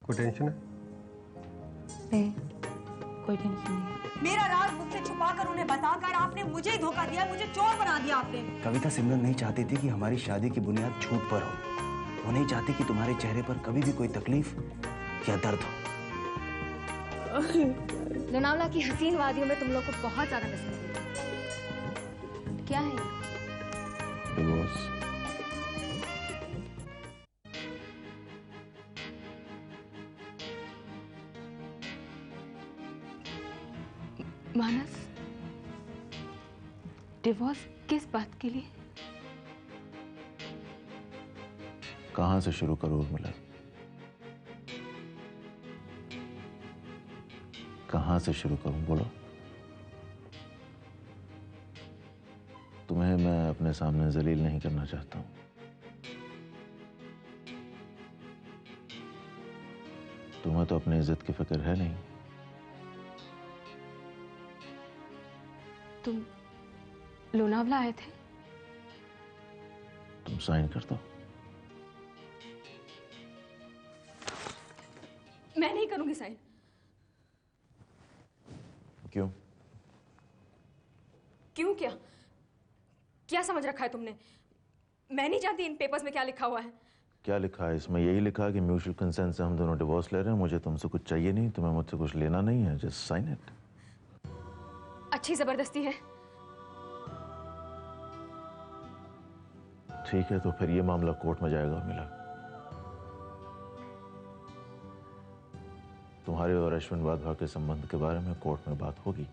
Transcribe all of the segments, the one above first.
कोई टेंशन है? नहीं, कोई टेंशन नहीं। मेरा राज मुझसे छुपाकर उन्हें बताकर आपने मुझे ही धोखा दिया, मुझे चोर बना दिया आपने। कविता, सिमरन नहीं चाहती थी कि हमारी शादी की बुनियाद झूठ पर हो। वो नहीं चाहती कि तुम्हारे चेहरे पर कभी भी कोई तकलीफ या दर्द हो। लोनावला की हसीन वादियों में तुम लोग को बहुत ज्यादा मिस कर रही हूं। क्या है? डिवोर्स। मानस, डिवोर्स किस बात के लिए? कहां से शुरू करूं उर्मिला? कहां से शुरू करूं, बोलो। तुम्हें मैं अपने सामने जलील नहीं करना चाहता हूं। तुम्हें तो अपनी इज्जत की फिक्र है नहीं। तुम लोनावला आए थे? तुम साइन कर दो। मैं नहीं करूंगी साइन। क्यों? क्यों क्या? क्या समझ रखा है तुमने? मैं नहीं जानती इन पेपर्स में क्या लिखा हुआ है। क्या लिखा है इसमें? यही लिखा है कि म्यूचुअल कंसेंट से हम दोनों डिवोर्स ले रहे हैं। मुझे तुमसे कुछ चाहिए नहीं, तुम्हें मुझसे कुछ लेना नहीं है। Just sign it. अच्छी जबरदस्ती है। ठीक है, तो फिर ये मामला कोर्ट में जाएगा उर्मिला। तुम्हारे और अश्विन वाधवा के संबंध के बारे में कोर्ट में बात होगी।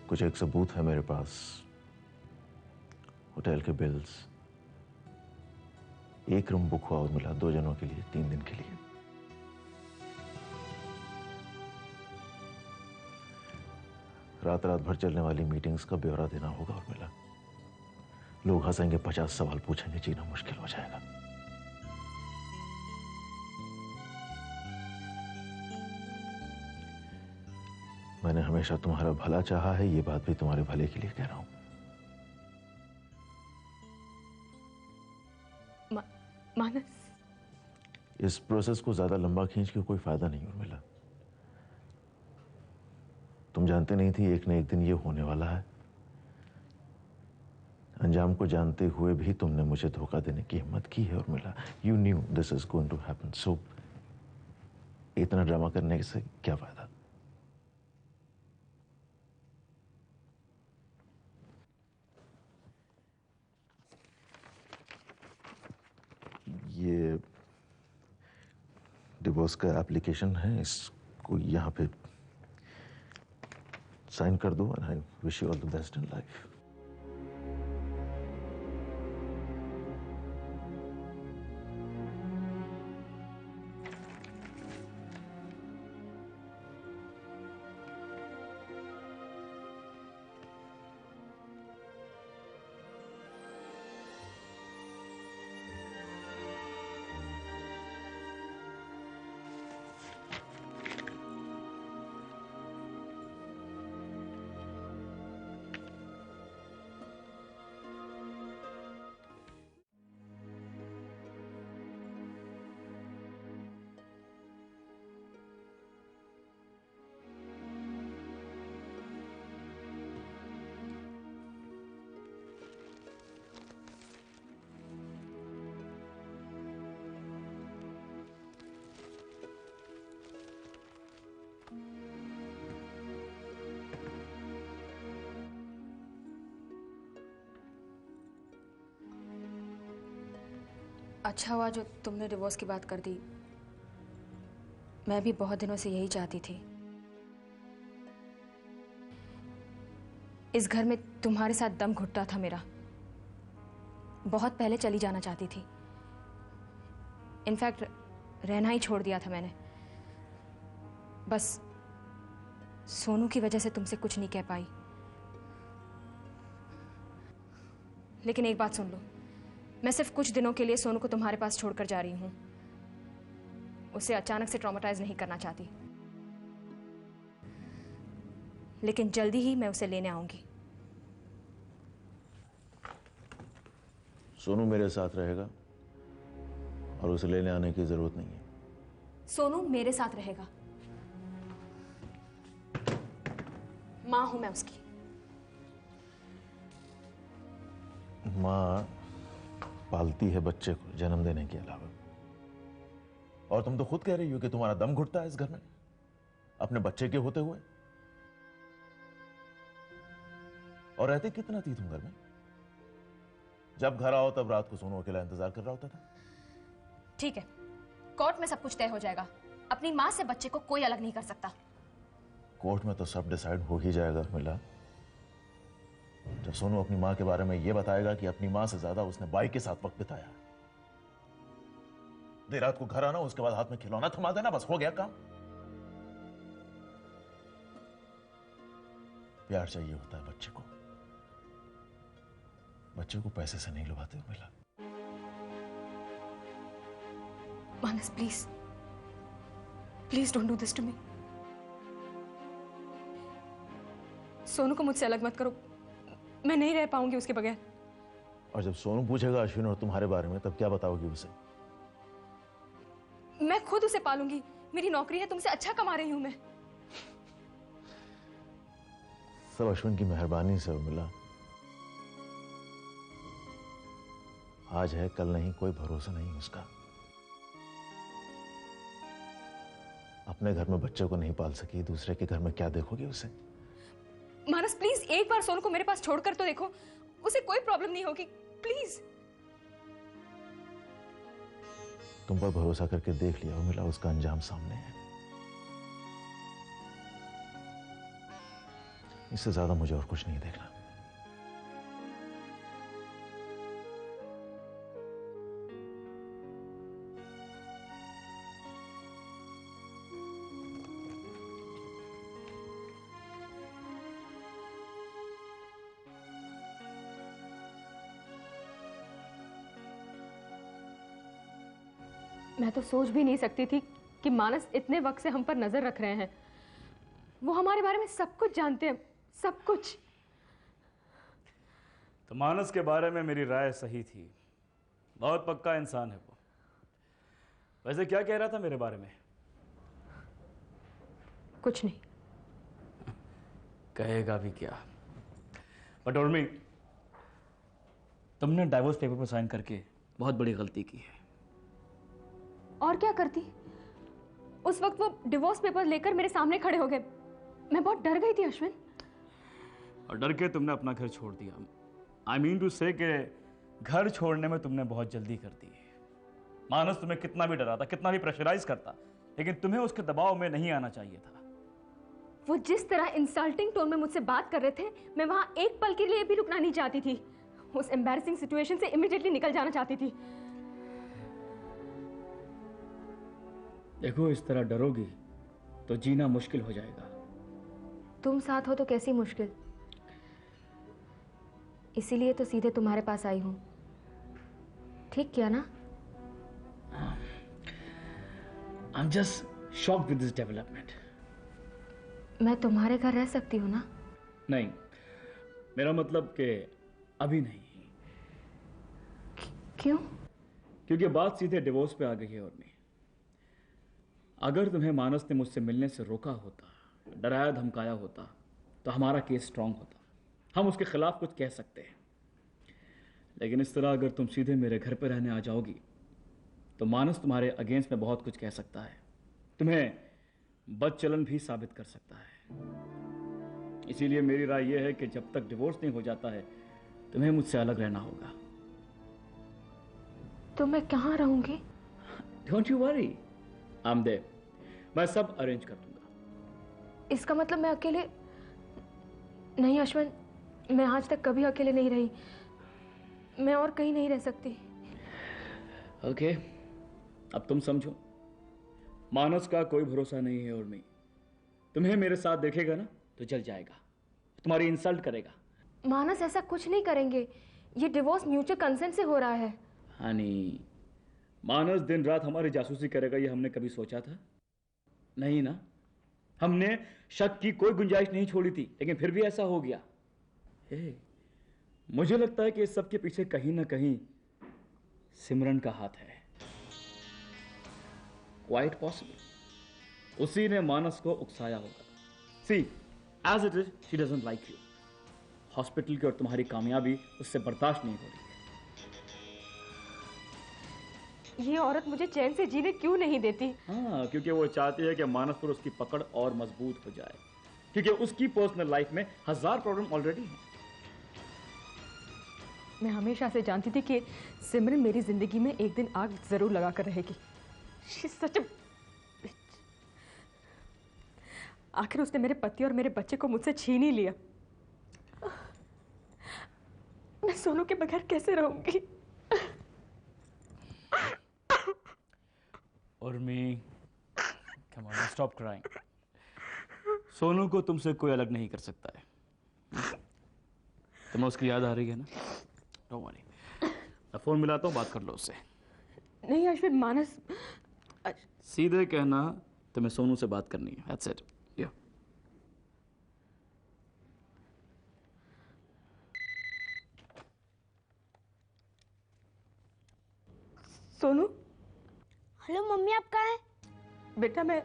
कुछ एक सबूत है मेरे पास। होटल के बिल्स, एक रूम बुक हुआ उर्मिला 2 जनों के लिए 3 दिन के लिए। रात रात भर चलने वाली मीटिंग्स का ब्यौरा देना होगा उर्मिला। लोग हंसेंगे, 50 सवाल पूछेंगे, जीना मुश्किल हो जाएगा। मैंने हमेशा तुम्हारा भला चाहा है, ये बात भी तुम्हारे भले के लिए कह रहा हूं। मानस, इस प्रोसेस को ज्यादा लंबा खींच के कोई फायदा नहीं उर्मिला। तुम जानते नहीं थी एक न एक दिन ये होने वाला है। अंजाम को जानते हुए भी तुमने मुझे धोखा देने की हिम्मत की है Urmila. You knew this is going to happen, so इतना ड्रामा करने से क्या फायदा? ये डिवोर्स का एप्लीकेशन है, इसको यहां पे साइन कर दो। And I wish you all the best in life. अच्छा हुआ जो तुमने डिवोर्स की बात कर दी। मैं भी बहुत दिनों से यही चाहती थी। इस घर में तुम्हारे साथ दम घुटता था मेरा। बहुत पहले चली जाना चाहती थी। इनफैक्ट रहना ही छोड़ दिया था मैंने। बस सोनू की वजह से तुमसे कुछ नहीं कह पाई। लेकिन एक बात सुन लो, मैं सिर्फ कुछ दिनों के लिए सोनू को तुम्हारे पास छोड़कर जा रही हूं। उसे अचानक से ट्रॉमेटाइज नहीं करना चाहती, लेकिन जल्दी ही मैं उसे लेने आऊंगी। सोनू मेरे साथ रहेगा और उसे लेने आने की जरूरत नहीं है। सोनू मेरे साथ रहेगा। मां हूं मैं उसकी। मां पालती है बच्चे को जन्म देने के अलावा। और तुम तो खुद कह रही हो कि तुम्हारा दम घुटता है इस घर में अपने बच्चे के होते हुए। और रहते कितना थी तुम घर में? जब घर आओ तब रात को सोनू अकेला इंतजार कर रहा होता था। ठीक है, कोर्ट में सब कुछ तय हो जाएगा। अपनी मां से बच्चे को कोई अलग नहीं कर सकता। कोर्ट में तो सब डिसाइड हो ही जाएगा मिला। जब सोनू अपनी मां के बारे में यह बताएगा कि अपनी मां से ज्यादा उसने बाई के साथ वक्त बिताया। देर रात को घर आना, उसके बाद हाथ में खिलौना थमा देना, बस हो गया काम। प्यार चाहिए होता है बच्चे को। बच्चे को पैसे से नहीं लुभाते मिला। Manas please, please don't do this to me. Sonu को मुझसे अलग मत करो, मैं नहीं रह पाऊंगी उसके बगैर। और जब सोनू पूछेगा अश्विन और तुम्हारे बारे में, तब क्या बताओगी उसे? मैं खुद उसे पालूंगी, मेरी नौकरी है, तुमसे अच्छा कमा रही हूं मैं। सब अश्विन की मेहरबानी से मिला। आज है कल नहीं, कोई भरोसा नहीं उसका। अपने घर में बच्चे को नहीं पाल सकी, दूसरे के घर में क्या देखोगी उसे? मानस प्लीज, एक बार सोनू को मेरे पास छोड़कर तो देखो, उसे कोई प्रॉब्लम नहीं होगी, प्लीज। तुम पर भरोसा करके देख लिया मिला, उसका अंजाम सामने है। इससे ज्यादा मुझे और कुछ नहीं देखना। मैं तो सोच भी नहीं सकती थी कि मानस इतने वक्त से हम पर नजर रख रहे हैं। वो हमारे बारे में सब कुछ जानते हैं, सब कुछ। तो मानस के बारे में मेरी राय सही थी, बहुत पक्का इंसान है वो। वैसे क्या कह रहा था मेरे बारे में? कुछ नहीं। कहेगा भी क्या? बट उर्मी, तुमने डाइवोर्स पेपर पर साइन करके बहुत बड़ी गलती की है। और क्या करती? उस वक्त वो डिवोर्स पेपर लेकर मेरे सामने खड़े हो गए। मैं बहुत डर गई थी अश्विन। और डर के तुमने अपना घर छोड़ दिया। आई मीन टू से कि घर छोड़ने में तुमने बहुत जल्दी कर दी। मानस तुम्हें कितना भी डराता, कितना भी प्रेशराइज करता, लेकिन तुम्हें उसके दबाव में नहीं आना चाहिए था। वो जिस तरह इंसल्टिंग टोन में मुझसे बात कर रहे थे, मैं वहां एक पल के लिए भी रुकना नहीं चाहती थी। उस एम्बैरेसिंग सिचुएशन से इमीडिएटली निकल जाना चाहती थी। देखो, इस तरह डरोगी तो जीना मुश्किल हो जाएगा। तुम साथ हो तो कैसी मुश्किल, इसीलिए तो सीधे तुम्हारे पास आई हूं। ठीक किया ना? I'm just shocked with this development. मैं तुम्हारे घर रह सकती हूँ ना? नहीं, मेरा मतलब कि अभी नहीं। क्यों? क्योंकि बात सीधे डिवोर्स पे आ गई है। और मैं, अगर तुम्हें मानस ने मुझसे मिलने से रोका होता, डराया धमकाया होता, तो हमारा केस स्ट्रांग होता, हम उसके खिलाफ कुछ कह सकते हैं। लेकिन इस तरह अगर तुम सीधे मेरे घर पर रहने आ जाओगी तो मानस तुम्हारे अगेंस्ट में बहुत कुछ कह सकता है, तुम्हें बदचलन भी साबित कर सकता है। इसीलिए मेरी राय यह है कि जब तक डिवोर्स नहीं हो जाता है, तुम्हें मुझसे अलग रहना होगा। तो मैं कहाँ रहूंगी? Don't you worry, I am there. मैं सब अरेंज कर दूंगा। इसका मतलब मैं अकेले नहीं अश्विन, मैं आज तक कभी अकेले नहीं रही। मैं और कहीं नहीं रह सकती। ओके, अब तुम समझो, मानस का कोई भरोसा नहीं है। और मैं, तुम्हें मेरे साथ देखेगा ना तो जल जाएगा, तुम्हारी इंसल्ट करेगा। मानस ऐसा कुछ नहीं करेंगे, ये डिवोर्स म्यूचुअल कंसेंट से हो रहा है। हनी, मानस दिन रात हमारी जासूसी करेगा ये हमने कभी सोचा था? नहीं ना। हमने शक की कोई गुंजाइश नहीं छोड़ी थी, लेकिन फिर भी ऐसा हो गया। मुझे लगता है कि इस सब के पीछे कहीं ना कहीं सिमरन का हाथ है। Quite possible. उसी ने मानस को उकसाया होगा। See, as it is she doesn't like you. Hospital की और तुम्हारी कामयाबी उससे बर्दाश्त नहीं हो रही है। ये औरत मुझे चैन से जीने क्यों नहीं देती? हाँ, क्योंकि वो चाहती है कि मानस पर उसकी पकड़ और मजबूत हो जाए, क्योंकि उसकी पर्सनल लाइफ में 1000 प्रॉब्लम ऑलरेडी हैं। मैं हमेशा से जानती थी कि सिमरन मेरी जिंदगी में एक दिन आग जरूर लगा कर रहेगी। She's such a bitch. आखिर उसने मेरे पति और मेरे बच्चे को मुझसे छीन ही लिया। मैं सोनू के बगैर कैसे रहूंगी? Urmi, come on, stop crying. Sonu को तुमसे कोई अलग नहीं कर सकता है। तुम्हें उसकी याद आ रही है ना? Don't worry. मैं फोन मिलाता हूँ, बात कर लो उससे। नहीं अश्विन, मानस सीधे कहना तुम्हें सोनू से बात करनी है। That's it. Yeah. Sonu, hello mummy, आप कहाँ हैं? बेटा मैं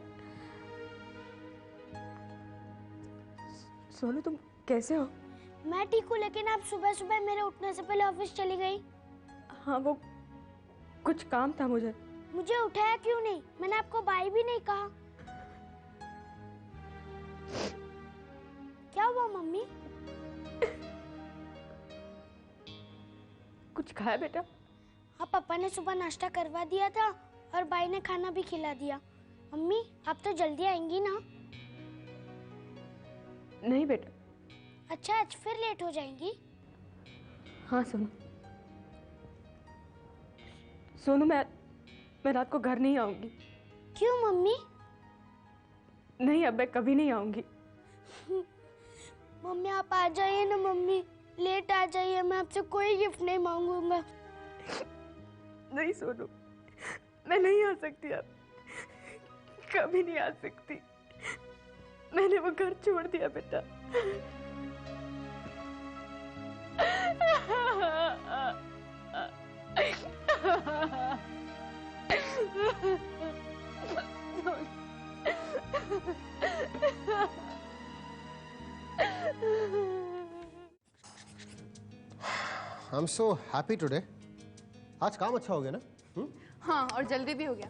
सोनू, तुम कैसे हो? मैं ठीक हूँ, लेकिन आप सुबह सुबह मेरे उठने से पहले ऑफिस चली गई। हाँ, वो कुछ काम था मुझे। मुझे उठाया क्यों नहीं? मैंने आपको बाय भी नहीं कहा। क्या हुआ मम्मी? कुछ खाया बेटा? हाँ, पापा ने सुबह नाश्ता करवा दिया था और बाई ने खाना भी खिला दिया। मम्मी, आप तो जल्दी आएंगी ना? नहीं बेटा। अच्छा, आज फिर लेट हो जाएंगी? हाँ सोनू, सोनू मैं रात को घर नहीं आऊंगी। क्यों मम्मी? नहीं, अब मैं कभी नहीं आऊंगी। मम्मी आप आ जाइए ना मम्मी, लेट आ जाइए, मैं आपसे कोई गिफ्ट नहीं मांगूंगा। नहीं सोनू, मैं नहीं आ सकती अब, कभी नहीं आ सकती। मैंने वो घर छोड़ दिया बेटा। I'm so happy today. आज काम अच्छा हो गया ना? हाँ, और जल्दी भी हो गया,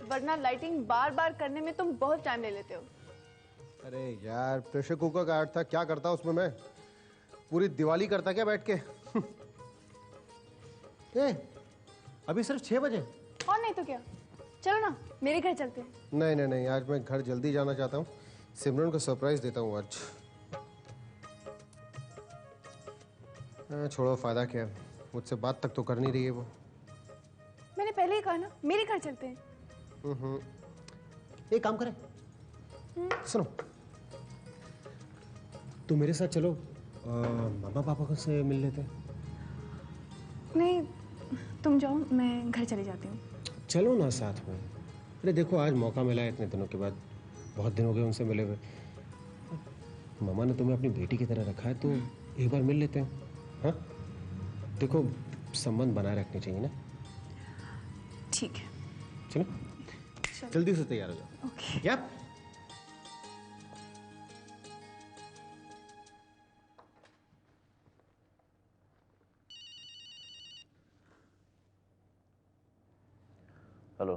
वरना लाइटिंग बार बार करने में तुम बहुत टाइम ले लेते हो। अरे यार, प्रेशर कुकर का ऐड था, क्या करता उसमें मैं? पूरी दिवाली करता क्या बैठ के? ए, अभी सिर्फ 6 बजे। और नहीं तो क्या, चलो ना मेरे घर चलते हैं। नहीं नहीं नहीं, आज मैं घर जल्दी जाना चाहता हूँ। सिमरन को सरप्राइज देता हूँ आज। छोड़ो, फायदा क्या, मुझसे बात तक तो कर नहीं रही है वो। मैंने पहले ही कहा ना, मेरे घर चलते हैं। एक काम करें, सुनो, तुम मेरे साथ चलो, मामा पापा को से मिल लेते हैं। नहीं, तुम जाओ, मैं घर चली जाती हूँ। चलो ना साथ में। अरे देखो, आज मौका मिला है इतने दिनों के बाद, बहुत दिन हो गए उनसे मिले हुए। मामा ने तुम्हें अपनी बेटी की तरह रखा है, तो एक बार मिल लेते हैं। हाँ, देखो, संबंध बनाए रखने चाहिए ना। ठीक है, चलो जल्दी से तैयार हो जाओ। ओके। यप। हेलो।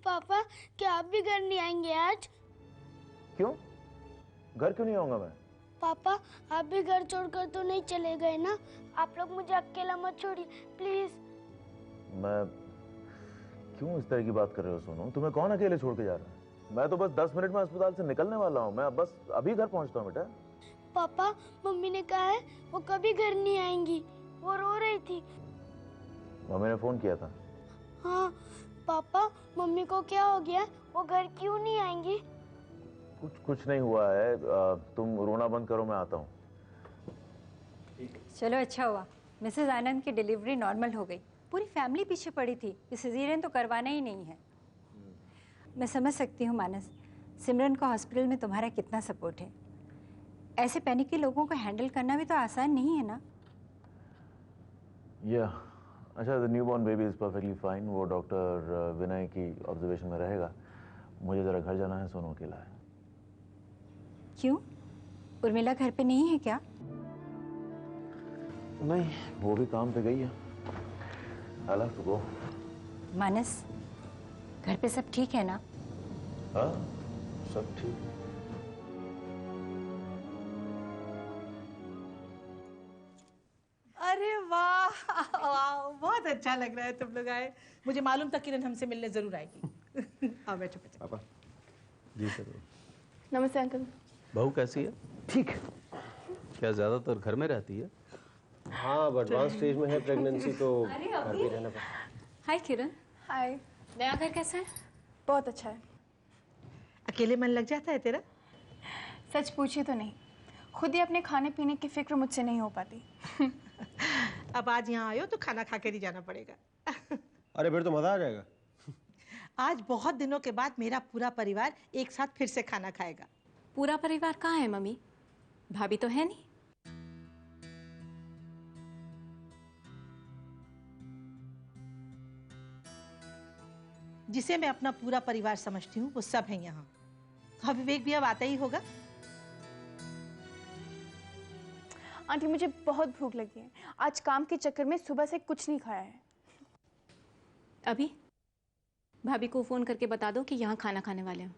पापा, क्या आप भी घर नहीं आएंगे आज? क्यों? घर क्यों नहीं आऊंगा मैं? पापा, आप भी घर छोड़कर तो नहीं चले गए ना? आप लोग मुझे अकेला मत छोड़िए प्लीज। मैं क्यों इस तरह की बात कर रहे हो सोनू? तुम्हें कौन अकेले छोड़ के जा रहा है? मैं तो बस 10 मिनट में अस्पताल से निकलने वाला हूँ। मैं बस अभी घर पहुँचता हूँ बेटा। पापा, मम्मी ने कहा है वो कभी घर नहीं आएंगी, वो रो रही थी। मम्मी ने फोन किया था? हाँ पापा, मम्मी को क्या हो गया, वो घर क्यों नहीं आएंगी? कुछ नहीं हुआ है, तुम रोना बंद करो, मैं आता हूँ। चलो अच्छा हुआ, मिसेस आनंद की डिलीवरी नॉर्मल हो गई। पूरी फैमिली पीछे पड़ी थी, सिजेरियन तो करवाना ही नहीं है। मैं समझ सकती हूँ मानस, सिमरन को हॉस्पिटल में तुम्हारा कितना सपोर्ट है। ऐसे पैनिक के लोगों को हैंडल करना भी तो आसान नहीं है ना। या अच्छा, the newborn baby is perfectly fine. वो डॉक्टर विनय की ऑब्जर्वेशन में रहेगा। मुझे जरा घर जाना है, सोनू अकेला है। क्यों? उर्मिला घर पे नहीं है क्या? नहीं, वो भी काम पे गई है। I'll have to go. मानस, घर पे सब ठीक है ना? हाँ, सब ठीक है। अरे वाह वाह, बहुत अच्छा लग रहा है तुम लोग आए। मुझे मालूम था किरण हमसे मिलने जरूर आएगी। आओ बैठो बैठो। पापा जी सर। नमस्ते अंकल। बहू कैसी है? ठीक। क्या ज्यादातर घर में रहती है? हाँ, अब एडवांस स्टेज में है प्रेगनेंसी, तो घर पे रहना पड़ता है। हाय किरण, हाय। नया घर कैसा है? बहुत अच्छा है। अकेले मन लग जाता है तेरा? सच पूछिए तो नहीं, खुद ही अपने खाने पीने की फिक्र मुझसे नहीं हो पाती। अब आज यहाँ आयो तो खाना खा कर ही जाना पड़ेगा। अरे फिर तो मजा आ जाएगा। आज बहुत दिनों के बाद मेरा पूरा परिवार एक साथ फिर से खाना खाएगा। पूरा परिवार कहाँ है मम्मी? भाभी तो है नहीं। जिसे मैं अपना पूरा परिवार समझती हूँ वो सब है यहाँ। और विवेक भी अब आता ही होगा। आंटी मुझे बहुत भूख लगी है, आज काम के चक्कर में सुबह से कुछ नहीं खाया है। अभी भाभी को फोन करके बता दो कि यहाँ खाना खाने वाले हो।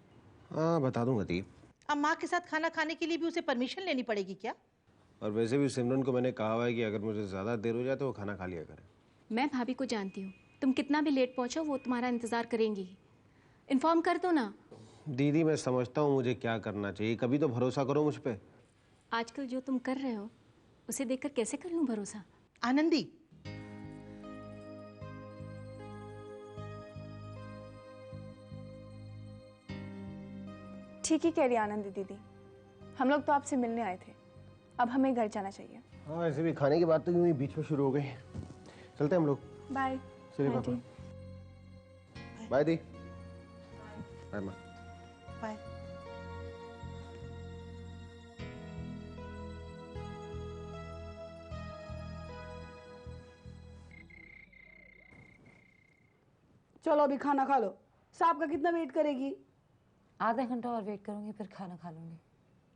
हाँ, बता दूंगा दीप। अब माँ के साथ खाना खाने के लिए भी उसे परमिशन लेनी पड़ेगी क्या? और वैसे भी सिमरन को मैंने कहा हुआ है कि अगर मुझे ज्यादा देर हो जाए तो वो खाना खा लिया करे। मैं भाभी को जानती हूँ, तुम कितना भी लेट पहुंचो वो तुम्हारा इंतजार करेंगी। इन्फॉर्म कर दो ना। दीदी, मैं समझता हूँ मुझे क्या करना चाहिए, कभी तो भरोसा करो मुझ पे। आजकल जो तुम कर रहे हो उसे देखकर कैसे कर लूं भरोसा? आनंदी, ठीक ही कह रही आनंदी दीदी, हम लोग तो आपसे मिलने आए थे, अब हमें घर जाना चाहिए। हाँ, ऐसे भी खाने की बात तो यूं ही बीच में शुरू हो गई। चलते हैं हम लोग। बाय। चलिए पापा। By the. बाय माँ। बाय। चलो अभी खाना खा लो। साहब का कितना वेट करेगी? आधा घंटा और वेट करूंगी, फिर खाना खा लूंगी।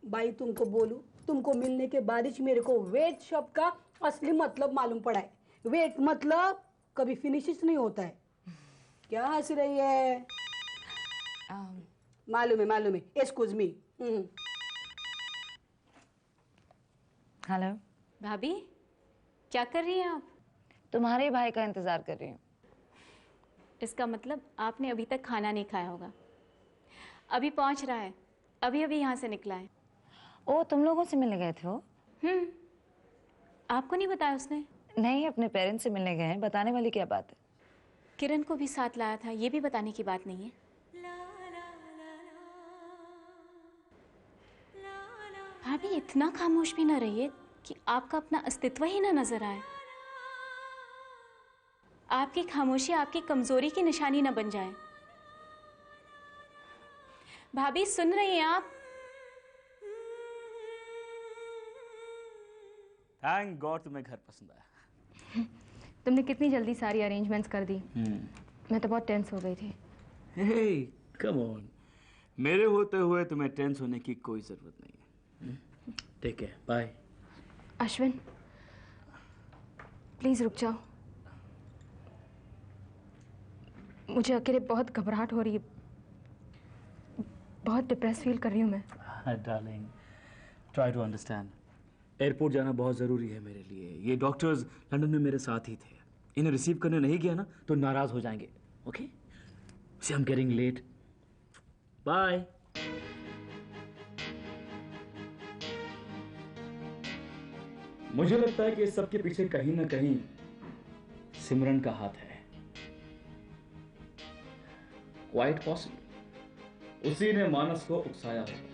भाई तुमको बोलूं, तुमको मिलने के बाद ही मेरे को वेट शब्द का असली मतलब मालूम पड़ा है। वेट मतलब कभी फिनिशिश नहीं होता है। क्या हंस रही है? मालूम है। Excuse me. हेलो भाभी, क्या कर रही हैं आप? तुम्हारे भाई का इंतजार कर रही हूँ। इसका मतलब आपने अभी तक खाना नहीं खाया होगा। अभी पहुंच रहा है, अभी अभी यहाँ से निकला है। ओ, तुम लोगों से मिलने गए थे वो? आपको नहीं बताया उसने? नहीं, अपने पेरेंट्स से मिलने गए हैं। बताने वाली क्या बात है? किरण को भी साथ लाया था, ये भी बताने की बात नहीं है। भाभी, इतना खामोश भी ना रहिए कि आपका अपना अस्तित्व ही ना नजर आए। आपकी खामोशी आपकी कमजोरी की निशानी न बन जाए। भाभी, सुन रही हैं आप? थैंक गॉड तुम्हें घर पसंद आया। तुमने कितनी जल्दी सारी अरेंजमेंट्स कर दी। मैं तो बहुत टेंस हो गई थी। हे कम ऑन, मेरे होते हुए तुम्हें टेंस होने की कोई जरूरत नहीं है। ठीक है, बाय। अश्विन, प्लीज रुक जाओ। मुझे अकेले बहुत घबराहट हो रही है, बहुत डिप्रेस फील कर रही हूँ मैं। Darling, try to understand. Airport जाना बहुत ज़रूरी है मेरे लिए। ये डॉक्टर्स लंदन में मेरे साथ ही थे। इन्हें रिसीव करने नहीं गया ना तो नाराज़ हो जाएंगे। Okay, see I am getting late. Bye. मुझे लगता है कि इस सब के पीछे कहीं ना कहीं सिमरन का हाथ है। क्वाइट पॉसिबल उसी ने मानस को उकसाया होगा।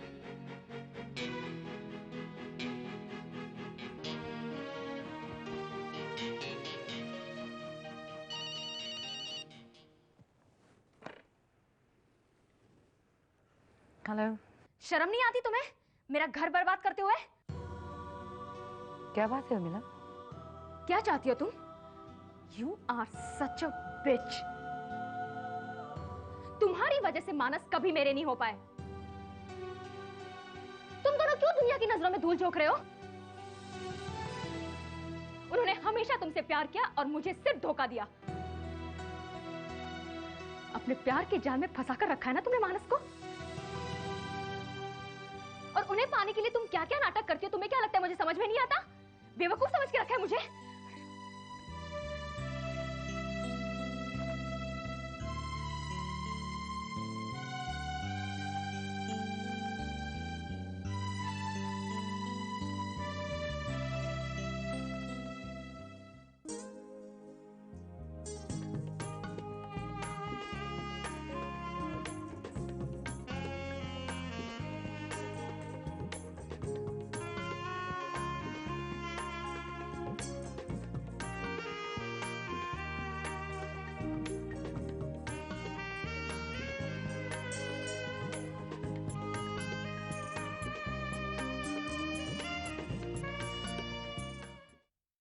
हेलो। शर्म नहीं आती तुम्हें मेरा घर बर्बाद करते हुए? क्या बात है उर्मिला? क्या चाहती हो तुम? You are such a bitch. तुम्हारी वजह से मानस कभी मेरे नहीं हो पाए। तुम दोनों क्यों दुनिया की नजरों में धूल झोंक रहे हो? उन्होंने हमेशा तुमसे प्यार किया और मुझे सिर्फ धोखा दिया। अपने प्यार के जाल में फंसा कर रखा है ना तुमने मानस को। और उन्हें पाने के लिए तुम क्या क्या नाटक करती हो? तुम्हें क्या लगता है मुझे समझ में नहीं आता? बेवकूफ समझ के रखा है मुझे।